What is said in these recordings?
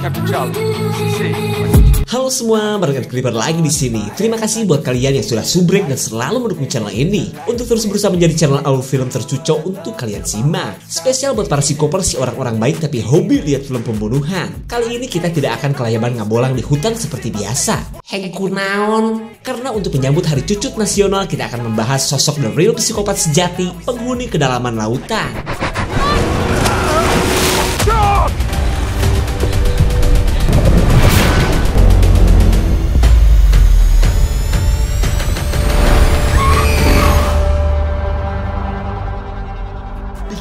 Captain Charlie. CC. Halo semua, Barangkali Clipper lagi di sini. Terima kasih buat kalian yang sudah subrek dan selalu mendukung channel ini untuk terus berusaha menjadi channel alur film tercucok untuk kalian simak. Spesial buat para psikopers, si orang-orang baik tapi hobi lihat film pembunuhan. Kali ini kita tidak akan kelayaban ngabolang di hutan seperti biasa. Hengku naon. Karena untuk menyambut Hari Cucut Nasional, kita akan membahas sosok the real psikopat sejati, penghuni kedalaman lautan.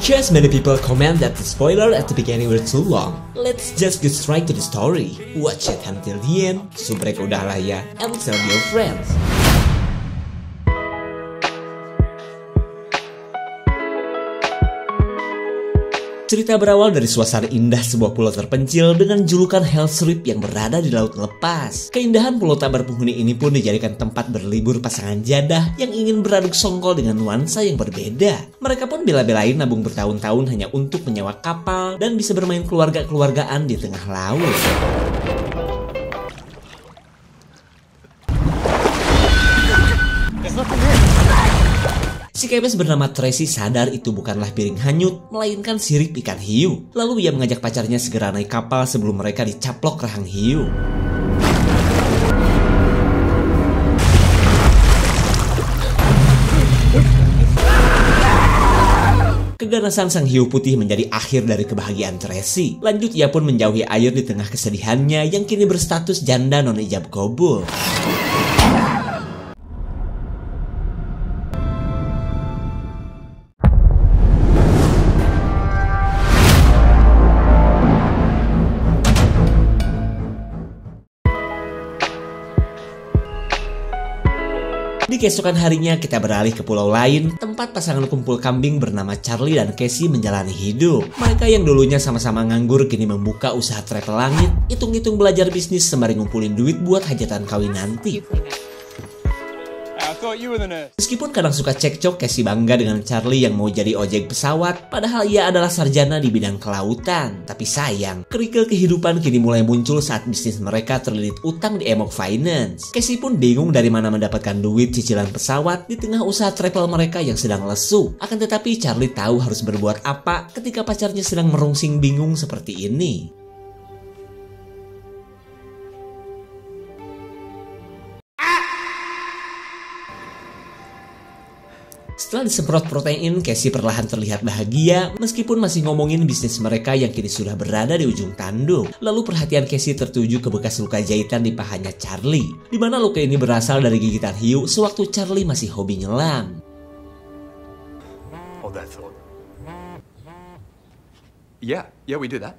Because many people comment that the spoiler at the beginning were too long, let's just get straight to the story. Watch it until the end, subrek udah lah ya, and tell your friends. Cerita berawal dari suasana indah sebuah pulau terpencil dengan julukan Hell's Reef yang berada di laut lepas. Keindahan pulau tak berpenghuni ini pun dijadikan tempat berlibur pasangan jadah yang ingin beraduk songkol dengan nuansa yang berbeda. Mereka pun bela-belain nabung bertahun-tahun hanya untuk menyewa kapal dan bisa bermain keluarga-keluargaan di tengah laut. Si kebes bernama Tracy sadar itu bukanlah piring hanyut, melainkan sirip ikan hiu. Lalu ia mengajak pacarnya segera naik kapal sebelum mereka dicaplok rahang hiu. Keganasan sang hiu putih menjadi akhir dari kebahagiaan Tracy. Lanjut ia pun menjauhi air di tengah kesedihannya yang kini berstatus janda non ijab kabul. Di keesokan harinya kita beralih ke pulau lain, tempat pasangan kumpul kambing bernama Charlie dan Casey menjalani hidup. Mereka yang dulunya sama-sama nganggur kini membuka usaha travel langit, hitung-hitung belajar bisnis sembari ngumpulin duit buat hajatan kawin nanti. Meskipun kadang suka cekcok, Casey bangga dengan Charlie yang mau jadi ojek pesawat, padahal ia adalah sarjana di bidang kelautan. Tapi sayang, kerikil kehidupan kini mulai muncul saat bisnis mereka terlilit utang di Emok Finance. Casey pun bingung dari mana mendapatkan duit cicilan pesawat di tengah usaha travel mereka yang sedang lesu. Akan tetapi Charlie tahu harus berbuat apa ketika pacarnya sedang merungsing bingung seperti ini. Setelah disemprot protein, Casey perlahan terlihat bahagia meskipun masih ngomongin bisnis mereka yang kini sudah berada di ujung tanduk. Lalu perhatian Casey tertuju ke bekas luka jahitan di pahanya Charlie, di mana luka ini berasal dari gigitan hiu sewaktu Charlie masih hobi nyelam. Hold that thought. Yeah, we do that.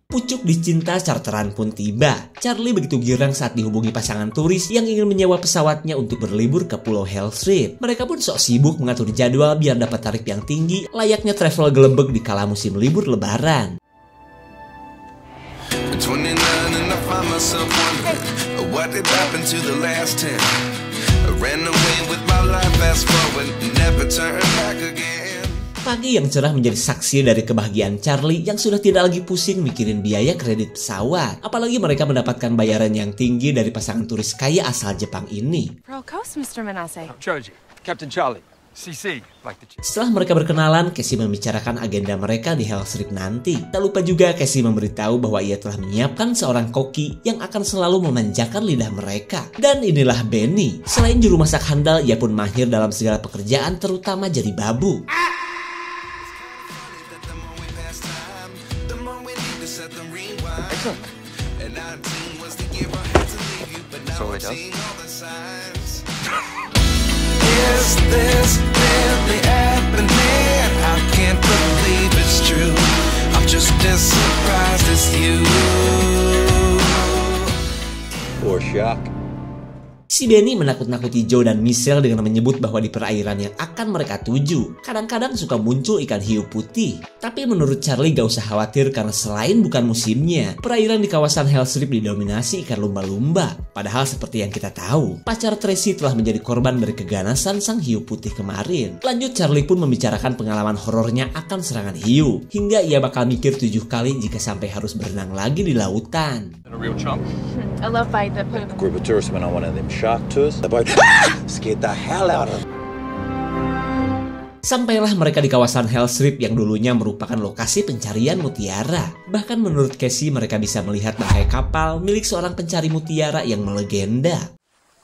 Pucuk dicinta charteran pun tiba. Charlie begitu girang saat dihubungi pasangan turis yang ingin menyewa pesawatnya untuk berlibur ke Pulau Hell's Reef. Mereka pun sok sibuk mengatur jadwal biar dapat tarif yang tinggi, layaknya travel gelebeg di kala musim libur lebaran. Pagi yang cerah menjadi saksi dari kebahagiaan Charlie yang sudah tidak lagi pusing mikirin biaya kredit pesawat. Apalagi mereka mendapatkan bayaran yang tinggi dari pasangan turis kaya asal Jepang ini. Choji, Captain Charlie, CC, like the chief. Setelah mereka berkenalan, Casey membicarakan agenda mereka di Hell's Reef nanti. Tak lupa juga Casey memberitahu bahwa ia telah menyiapkan seorang koki yang akan selalu memanjakan lidah mereka. Dan inilah Benny. Selain juru masak handal, ia pun mahir dalam segala pekerjaan terutama jadi babu. So it does. Is this really happening? I can't believe it's true. I'm just as surprised as you. Poor Shark. Si Benny menakut-nakuti Joe dan Michelle dengan menyebut bahwa di perairan yang akan mereka tuju, kadang-kadang suka muncul ikan hiu putih. Tapi menurut Charlie gak usah khawatir karena selain bukan musimnya, perairan di kawasan Hell's Reef didominasi ikan lumba-lumba. Padahal seperti yang kita tahu, pacar Tracy telah menjadi korban dari keganasan sang hiu putih kemarin. Lanjut, Charlie pun membicarakan pengalaman horornya akan serangan hiu, hingga ia bakal mikir 7 kali jika sampai harus berenang lagi di lautan. I love by the A group of tourists went on one of them shark tours. They both scared the hell out of them. Sampailah mereka di kawasan Hell's Reef yang dulunya merupakan lokasi pencarian mutiara. Bahkan menurut Casey mereka bisa melihat bangkai kapal milik seorang pencari mutiara yang melegenda.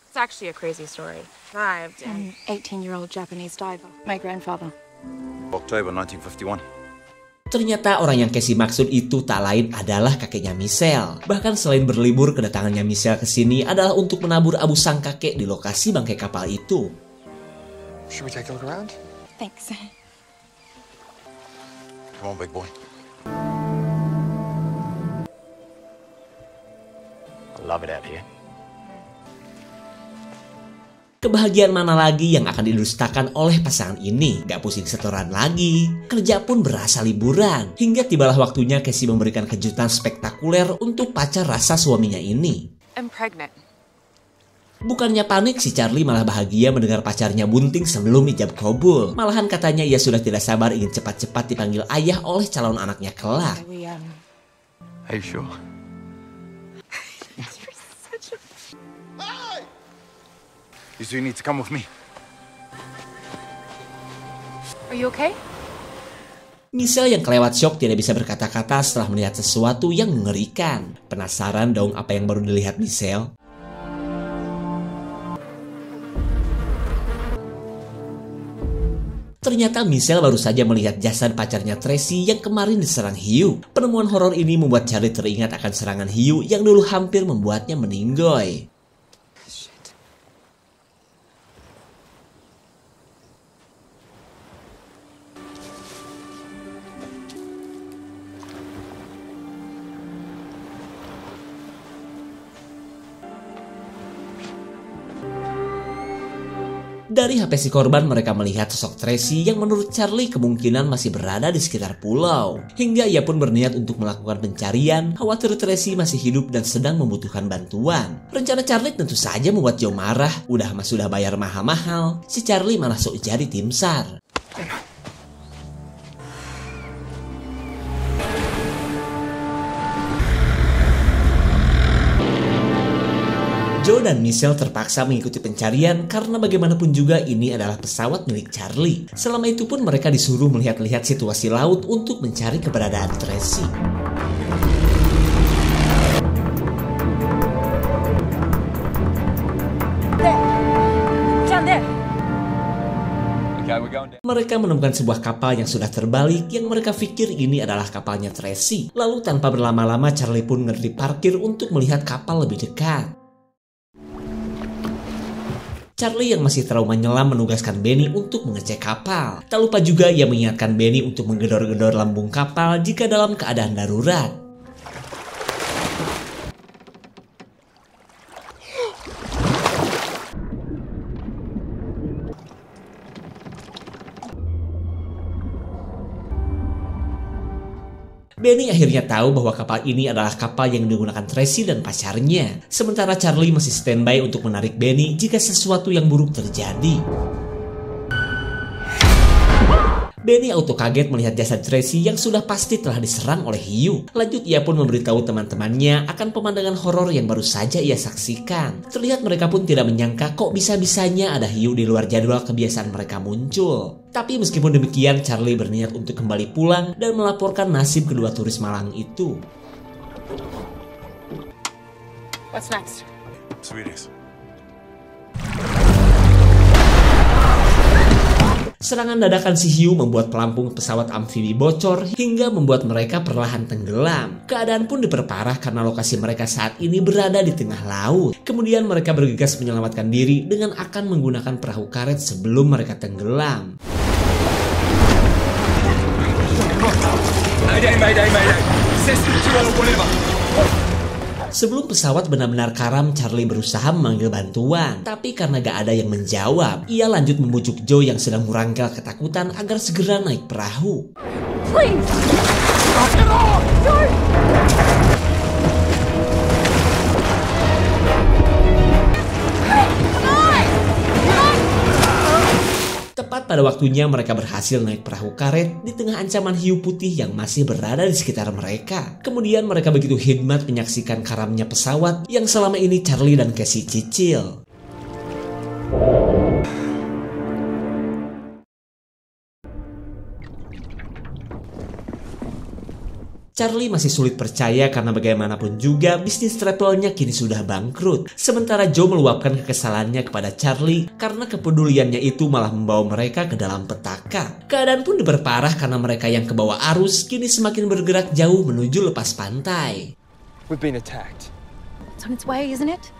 It's actually a crazy story. Arrived an 18-year-old Japanese diver, my grandfather. October 1951. Ternyata orang yang Casey maksud itu tak lain adalah kakeknya Michelle. Bahkan selain berlibur, kedatangannya Michelle ke sini adalah untuk menabur abu sang kakek di lokasi bangkai kapal itu. Should we take a look around? Thanks. Come on, big boy. I love it out here. Kebahagiaan mana lagi yang akan didustakan oleh pasangan ini? Gak pusing setoran lagi, kerja pun berasa liburan. Hingga tibalah waktunya Casey memberikan kejutan spektakuler untuk pacar rasa suaminya ini. I'm pregnant. Bukannya panik, si Charlie malah bahagia mendengar pacarnya bunting sebelum ijab kabul. Malahan katanya ia sudah tidak sabar ingin cepat-cepat dipanggil ayah oleh calon anaknya kelak. Are you sure? You two need to come with me. Are you okay? Michelle yang kelewat syok tidak bisa berkata-kata setelah melihat sesuatu yang mengerikan. Penasaran dong apa yang baru dilihat Michelle? Ternyata Michelle baru saja melihat jasad pacarnya Tracy yang kemarin diserang hiu. Penemuan horor ini membuat Charlie teringat akan serangan hiu yang dulu hampir membuatnya meninggoy. Dari HP si korban mereka melihat sosok Tracy yang menurut Charlie kemungkinan masih berada di sekitar pulau. Hingga ia pun berniat untuk melakukan pencarian, khawatir Tracy masih hidup dan sedang membutuhkan bantuan. Rencana Charlie tentu saja membuat Joe marah. Udah mas sudah bayar mahal-mahal, si Charlie malah sok jadi tim SAR. Joe dan Michelle terpaksa mengikuti pencarian karena bagaimanapun juga ini adalah pesawat milik Charlie. Selama itu pun mereka disuruh melihat-lihat situasi laut untuk mencari keberadaan Tracy. Mereka menemukan sebuah kapal yang sudah terbalik yang mereka pikir ini adalah kapalnya Tracy. Lalu tanpa berlama-lama Charlie pun ngeri parkir untuk melihat kapal lebih dekat. Charlie yang masih trauma nyelam menugaskan Benny untuk mengecek kapal. Tak lupa juga ia mengingatkan Benny untuk menggedor-gedor lambung kapal jika dalam keadaan darurat. Benny akhirnya tahu bahwa kapal ini adalah kapal yang digunakan Tracy dan pacarnya. Sementara Charlie masih standby untuk menarik Benny jika sesuatu yang buruk terjadi. Benny auto kaget melihat jasad Tracy yang sudah pasti telah diserang oleh hiu. Lanjut ia pun memberitahu teman-temannya akan pemandangan horor yang baru saja ia saksikan. Terlihat mereka pun tidak menyangka kok bisa-bisanya ada hiu di luar jadwal kebiasaan mereka muncul. Tapi meskipun demikian Charlie berniat untuk kembali pulang dan melaporkan nasib kedua turis malang itu. What's next? Sweeties. Serangan dadakan si hiu membuat pelampung pesawat amfibi bocor hingga membuat mereka perlahan tenggelam. Keadaan pun diperparah karena lokasi mereka saat ini berada di tengah laut. Kemudian mereka bergegas menyelamatkan diri dengan akan menggunakan perahu karet sebelum mereka tenggelam. Mayday, mayday, mayday. System 2 or whatever. Sebelum pesawat benar-benar karam, Charlie berusaha memanggil bantuan. Tapi karena gak ada yang menjawab, ia lanjut membujuk Joe yang sedang murangkel ketakutan agar segera naik perahu. Please! Knock it off! Don't! Tepat pada waktunya mereka berhasil naik perahu karet di tengah ancaman hiu putih yang masih berada di sekitar mereka. Kemudian mereka begitu hikmat menyaksikan karamnya pesawat yang selama ini Charlie dan Casey cicil. Charlie masih sulit percaya karena bagaimanapun juga bisnis travelnya kini sudah bangkrut. Sementara Joe meluapkan kekesalannya kepada Charlie karena kepeduliannya itu malah membawa mereka ke dalam petaka. Keadaan pun diperparah karena mereka yang kebawa arus kini semakin bergerak jauh menuju lepas pantai. We've been attacked. It's on its way, isn't it?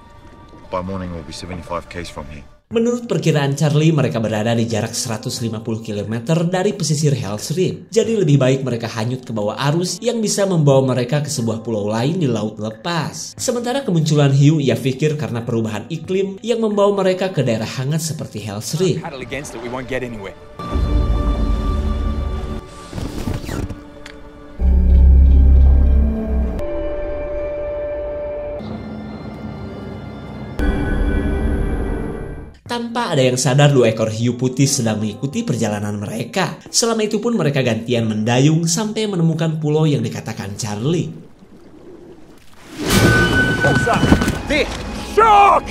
By morning, we'll be 75 km from here. Menurut perkiraan Charlie, mereka berada di jarak 150 km dari pesisir Hell's Reef. Jadi lebih baik mereka hanyut ke bawah arus yang bisa membawa mereka ke sebuah pulau lain di laut lepas. Sementara kemunculan hiu ia pikir karena perubahan iklim yang membawa mereka ke daerah hangat seperti Hell's Reef. Paddle against it, we won't get anywhere. Tanpa ada yang sadar, 2 ekor hiu putih sedang mengikuti perjalanan mereka. Selama itu pun mereka gantian mendayung sampai menemukan pulau yang dikatakan Charlie. There! Shark!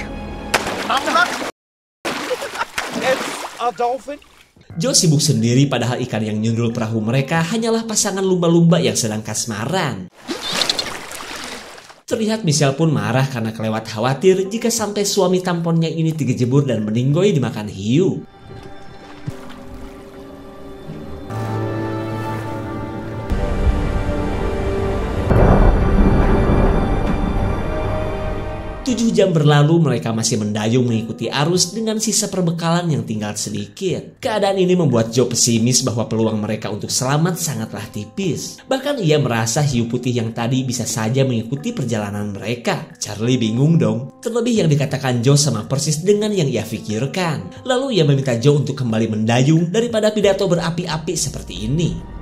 It's a dolphin. Joe sibuk sendiri padahal ikan yang nyundul perahu mereka hanyalah pasangan lumba-lumba yang sedang kasmaran. Terlihat Michelle pun marah karena kelewat khawatir jika sampai suami tamponnya ini digejebur dan meninggoy dimakan hiu. Tujuh jam berlalu, mereka masih mendayung mengikuti arus dengan sisa perbekalan yang tinggal sedikit. Keadaan ini membuat Joe pesimis bahwa peluang mereka untuk selamat sangatlah tipis. Bahkan ia merasa hiu putih yang tadi bisa saja mengikuti perjalanan mereka. Charlie bingung dong. Terlebih yang dikatakan Joe sama persis dengan yang ia pikirkan. Lalu ia meminta Joe untuk kembali mendayung daripada pidato berapi-api seperti ini.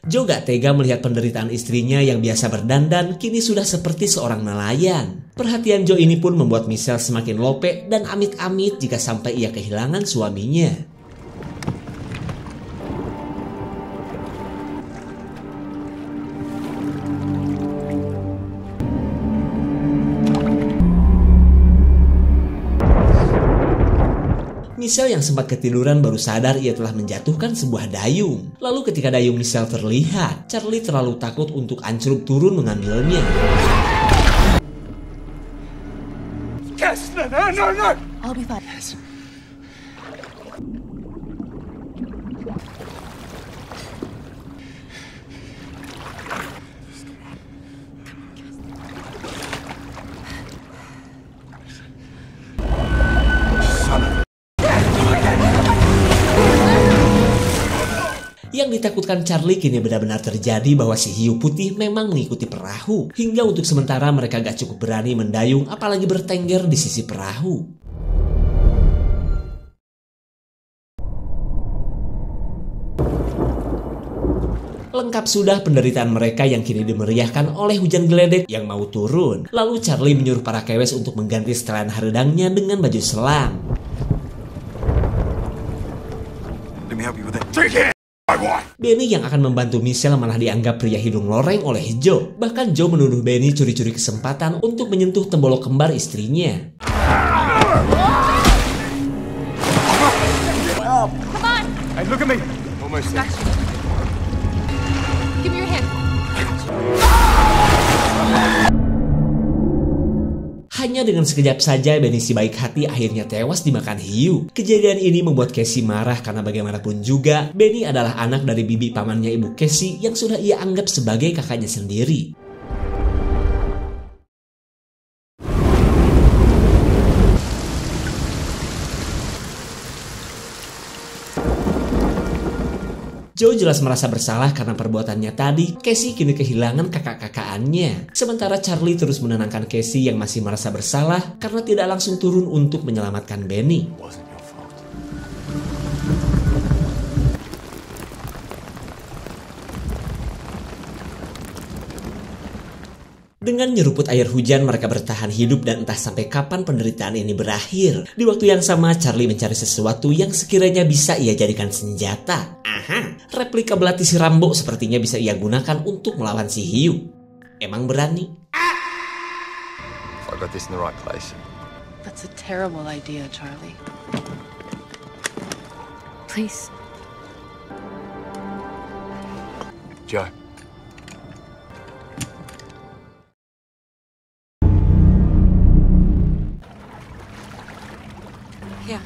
Joe gak tega melihat penderitaan istrinya yang biasa berdandan kini sudah seperti seorang nelayan. Perhatian Joe ini pun membuat Michelle semakin lope dan amit-amit jika sampai ia kehilangan suaminya. Michelle yang sempat ketiduran baru sadar ia telah menjatuhkan sebuah dayung. Lalu ketika dayung Michelle terlihat, Charlie terlalu takut untuk ancur turun mengambilnya. Yes! No! I'll be fine. Yang ditakutkan Charlie kini benar-benar terjadi bahwa si hiu putih memang mengikuti perahu. Hingga untuk sementara mereka gak cukup berani mendayung apalagi bertengger di sisi perahu. Lengkap sudah penderitaan mereka yang kini dimeriahkan oleh hujan geledek yang mau turun. Lalu Charlie menyuruh para kewes untuk mengganti setelan haredangnya dengan baju selam. Let me help you with that. Benny yang akan membantu Michelle malah dianggap pria hidung loreng oleh Joe. Bahkan Joe menuduh Benny curi-curi kesempatan untuk menyentuh tembolok kembar istrinya. Come on! Hey, look at me! Almost there. Give me your hand. Hanya dengan sekejap saja Benny si baik hati akhirnya tewas dimakan hiu. Kejadian ini membuat Casey marah karena bagaimanapun juga Benny adalah anak dari bibi pamannya ibu Casey yang sudah ia anggap sebagai kakaknya sendiri. Joe jelas merasa bersalah karena perbuatannya tadi. Casey kini kehilangan kakak-kakaannya. Sementara Charlie terus menenangkan Casey yang masih merasa bersalah karena tidak langsung turun untuk menyelamatkan Benny. Dengan nyeruput air hujan, mereka bertahan hidup dan entah sampai kapan penderitaan ini berakhir. Di waktu yang sama, Charlie mencari sesuatu yang sekiranya bisa ia jadikan senjata. Aha, replika belati si Rambo sepertinya bisa ia gunakan untuk melawan si hiu. Emang berani? I got this in the right place. That's a terrible idea, Charlie. Please. Joe. Yeah.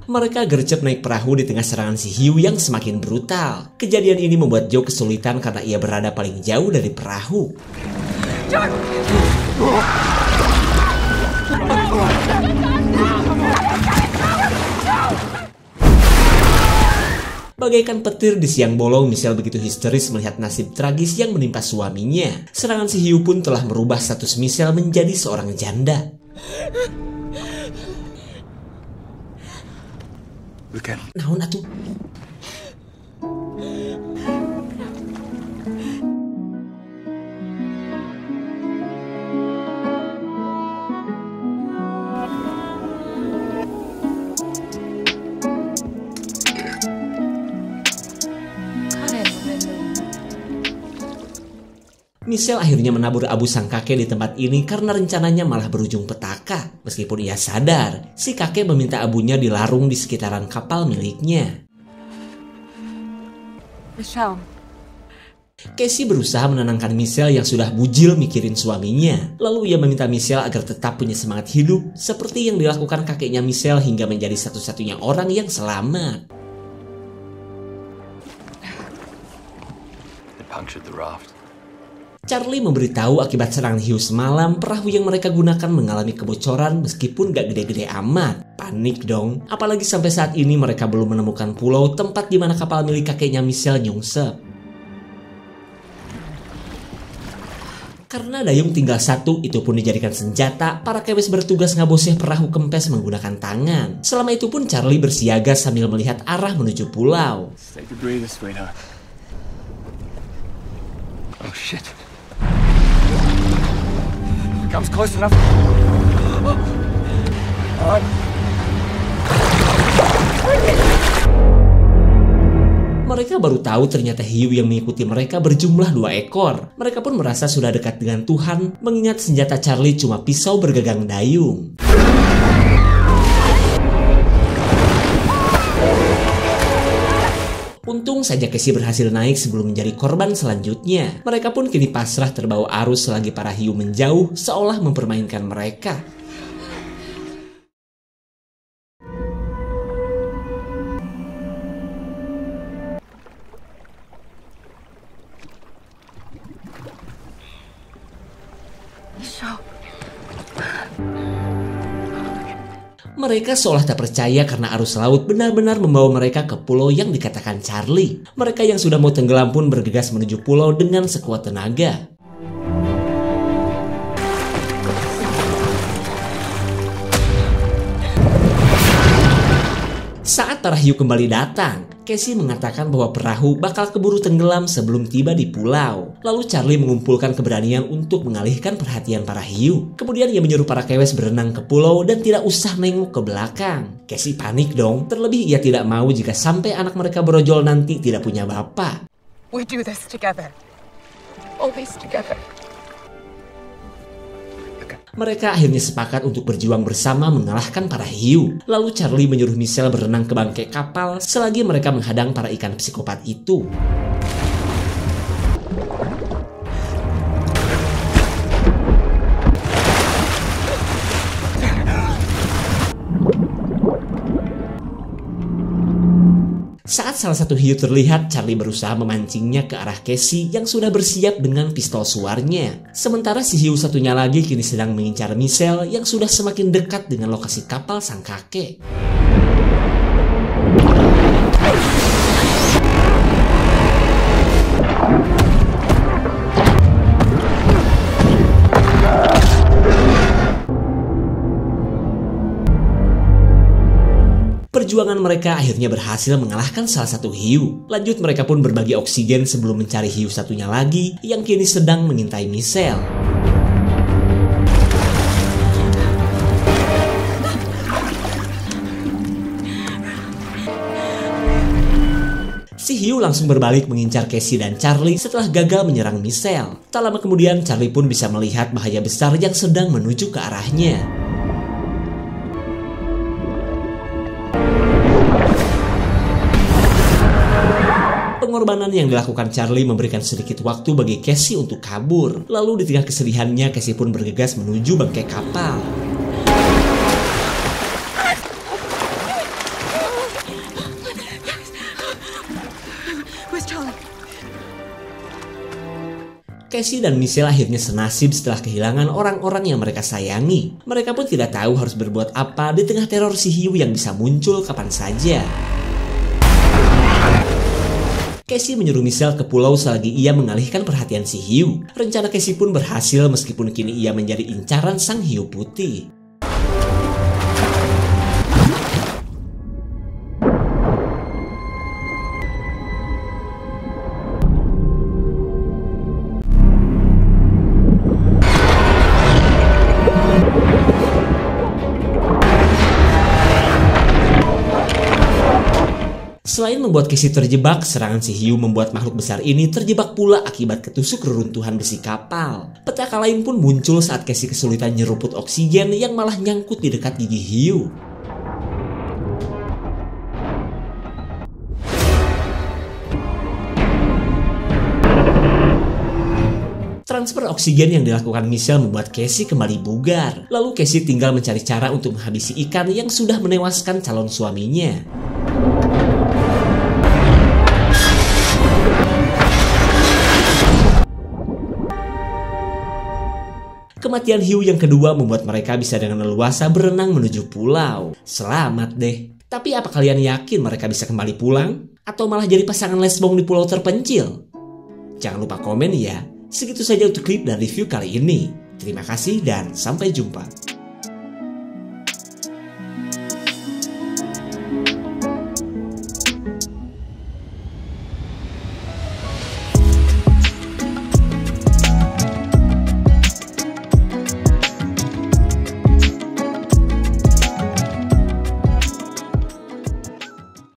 Mereka gercep naik perahu di tengah serangan si hiu yang semakin brutal. Kejadian ini membuat Joe kesulitan karena ia berada paling jauh dari perahu. Bagaikan petir di siang bolong, Michelle begitu histeris melihat nasib tragis yang menimpa suaminya. Serangan si hiu pun telah merubah status Michelle menjadi seorang janda. Bukan. Naon atuh? Michelle akhirnya menabur abu sang kakek di tempat ini karena rencananya malah berujung petaka. Meskipun ia sadar, si kakek meminta abunya dilarung di sekitaran kapal miliknya. Michelle. Casey berusaha menenangkan Michelle yang sudah bujil mikirin suaminya. Lalu ia meminta Michelle agar tetap punya semangat hidup seperti yang dilakukan kakeknya Michelle hingga menjadi satu-satunya orang yang selamat. They punctured the raft. Charlie memberitahu akibat serangan hiu semalam, perahu yang mereka gunakan mengalami kebocoran meskipun gak gede-gede amat. Panik dong, apalagi sampai saat ini mereka belum menemukan pulau tempat di mana kapal milik kakeknya Michelle nyungsep. Karena dayung tinggal satu, itu pun dijadikan senjata, para kewes bertugas ngaboseh perahu kempes menggunakan tangan. Selama itu pun Charlie bersiaga sambil melihat arah menuju pulau. Take a breather, sweetheart. Oh shit. Comes close enough. Mereka baru tahu ternyata hiu yang mengikuti mereka berjumlah 2 ekor. Mereka pun merasa sudah dekat dengan Tuhan, mengingat senjata Charlie cuma pisau bergagang dayung. Untung saja Casey berhasil naik sebelum menjadi korban selanjutnya. Mereka pun kini pasrah terbawa arus selagi para hiu menjauh seolah mempermainkan mereka. Mereka seolah tak percaya karena arus laut benar-benar membawa mereka ke pulau yang dikatakan Charlie. Mereka yang sudah mau tenggelam pun bergegas menuju pulau dengan sekuat tenaga. Saat para hiu kembali datang, Casey mengatakan bahwa perahu bakal keburu tenggelam sebelum tiba di pulau. Lalu Charlie mengumpulkan keberanian untuk mengalihkan perhatian para hiu. Kemudian ia menyuruh para kewes berenang ke pulau dan tidak usah nengok ke belakang. Casey panik dong, terlebih ia tidak mau jika sampai anak mereka berojol nanti tidak punya bapak. We do this together. Always together. Mereka akhirnya sepakat untuk berjuang bersama mengalahkan para hiu. Lalu Charlie menyuruh Michelle berenang ke bangkai kapal selagi mereka menghadang para ikan psikopat itu. Saat Saat salah satu hiu terlihat, Charlie berusaha memancingnya ke arah Casey yang sudah bersiap dengan pistol suarnya. Sementara si hiu satunya lagi kini sedang mengincar Michelle yang sudah semakin dekat dengan lokasi kapal sang kakek. Perjuangan mereka akhirnya berhasil mengalahkan salah satu hiu. Lanjut mereka pun berbagi oksigen sebelum mencari hiu satunya lagi yang kini sedang mengintai Michelle. Si hiu langsung berbalik mengincar Casey dan Charlie setelah gagal menyerang Michelle. Tak lama kemudian Charlie pun bisa melihat bahaya besar yang sedang menuju ke arahnya. Pengorbanan yang dilakukan Charlie memberikan sedikit waktu bagi Casey untuk kabur. Lalu di tengah kesedihannya, Casey pun bergegas menuju bangkai kapal. Casey dan Michelle akhirnya senasib setelah kehilangan orang-orang yang mereka sayangi. Mereka pun tidak tahu harus berbuat apa di tengah teror si hiu yang bisa muncul kapan saja. Casey menyuruh Michelle ke pulau selagi ia mengalihkan perhatian si hiu. Rencana Casey pun berhasil meskipun kini ia menjadi incaran sang hiu putih. Selain membuat Casey terjebak, serangan si hiu membuat makhluk besar ini terjebak pula akibat ketusuk reruntuhan besi kapal. Petaka lain pun muncul saat Casey kesulitan nyeruput oksigen yang malah nyangkut di dekat gigi hiu. Transfer oksigen yang dilakukan Michelle membuat Casey kembali bugar. Lalu Casey tinggal mencari cara untuk menghabisi ikan yang sudah menewaskan calon suaminya. Kematian hiu yang kedua membuat mereka bisa dengan leluasa berenang menuju pulau. Selamat deh. Tapi apa kalian yakin mereka bisa kembali pulang? Atau malah jadi pasangan lesbong di pulau terpencil? Jangan lupa komen ya. Segitu saja untuk klip dan review kali ini. Terima kasih dan sampai jumpa.